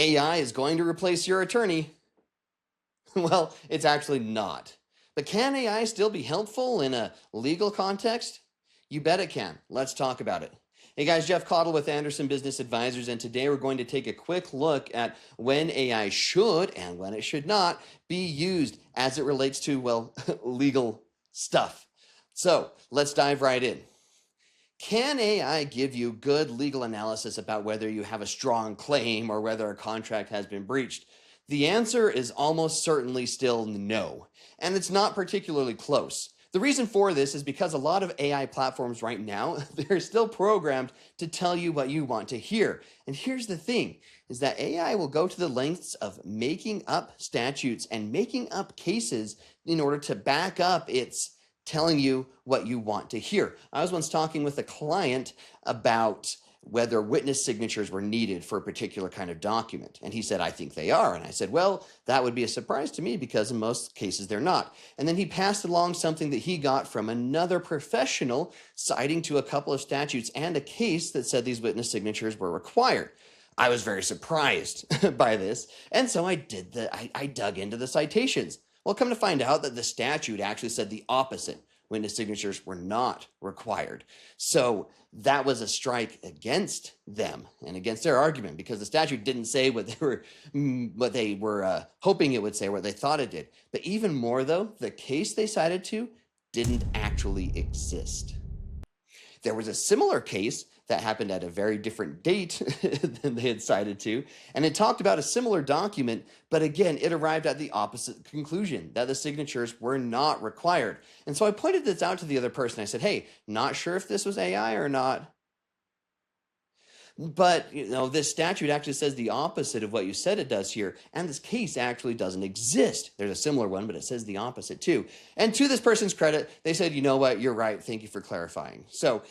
AI is going to replace your attorney. Well, it's actually not. But can AI still be helpful in a legal context? You bet it can. Let's talk about it. Hey guys, Jeff Cottle with Anderson Business Advisors, and today we're going to take a quick look at when AI should and when it should not be used as it relates to, well, legal stuff. So let's dive right in. Can AI give you good legal analysis about whether you have a strong claim or whether a contract has been breached? The answer is almost certainly still no, and it's not particularly close. The reason for this is because a lot of AI platforms right now, they're still programmed to tell you what you want to hear. And here's the thing, is that AI will go to the lengths of making up statutes and making up cases in order to back up its telling you what you want to hear. I was once talking with a client about whether witness signatures were needed for a particular kind of document. And he said, I think they are. And I said, well, that would be a surprise to me because in most cases they're not. And then he passed along something that he got from another professional citing to a couple of statutes and a case that said these witness signatures were required. I was very surprised by this. And so I dug into the citations. Well, come to find out that the statute actually said the opposite. Witness signatures were not required. So that was a strike against them and against their argument because the statute didn't say what they were hoping it would say, what they thought it did. But even more though, the case they cited to didn't actually exist. There was a similar case that happened at a very different date than they had cited to, and it talked about a similar document, but again, it arrived at the opposite conclusion, that the signatures were not required. And so I pointed this out to the other person. I said, hey, not sure if this was AI or not, but this statute actually says the opposite of what you said it does here, and this case actually doesn't exist. There's a similar one, but it says the opposite too. And to this person's credit, they said, you know what, you're right, thank you for clarifying. So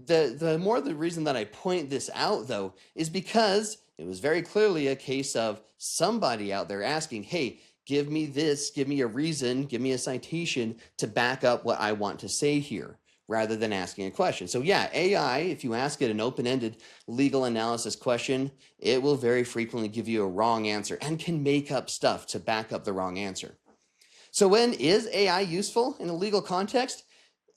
the reason that I point this out though is because it was very clearly a case of somebody out there asking, hey, give me this, give me a reason, give me a citation to back up what I want to say here, rather than asking a question. So yeah, AI, if you ask it an open-ended legal analysis question, it will very frequently give you a wrong answer and can make up stuff to back up the wrong answer. So when is AI useful in a legal context?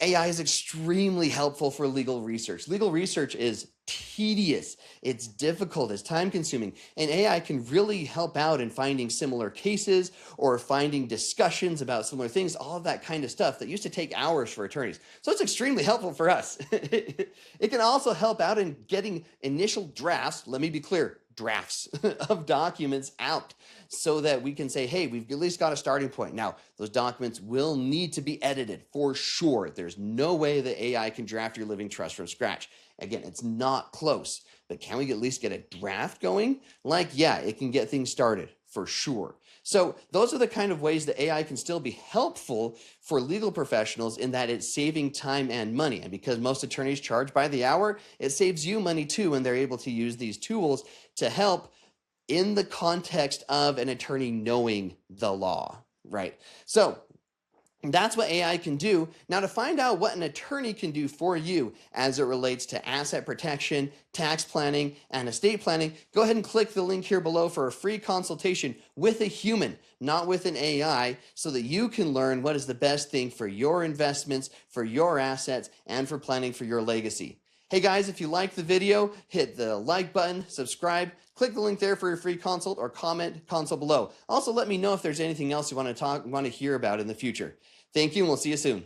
AI is extremely helpful for legal research. Legal research is tedious, it's difficult, it's time consuming, and AI can really help out in finding similar cases or finding discussions about similar things, all of that kind of stuff that used to take hours for attorneys. So it's extremely helpful for us. It can also help out in getting initial drafts, let me be clear, drafts of documents out so that we can say, hey, we've at least got a starting point. Now, those documents will need to be edited for sure. There's no way that AI can draft your living trust from scratch. Again, it's not close, but can we at least get a draft going? Like, yeah, it can get things started for sure. So those are the kind of ways that AI can still be helpful for legal professionals in that it's saving time and money. And because most attorneys charge by the hour, it saves you money too when they're able to use these tools to help in the context of an attorney knowing the law, right? So that's what AI can do. Now, to find out what an attorney can do for you as it relates to asset protection, tax planning, and estate planning, go ahead and click the link here below for a free consultation with a human, not with an AI, so that you can learn what is the best thing for your investments, for your assets, and for planning for your legacy. Hey guys, if you liked the video, hit the like button, subscribe, click the link there for your free consult, or comment consult below. Also, let me know if there's anything else you want to hear about in the future. Thank you, and we'll see you soon.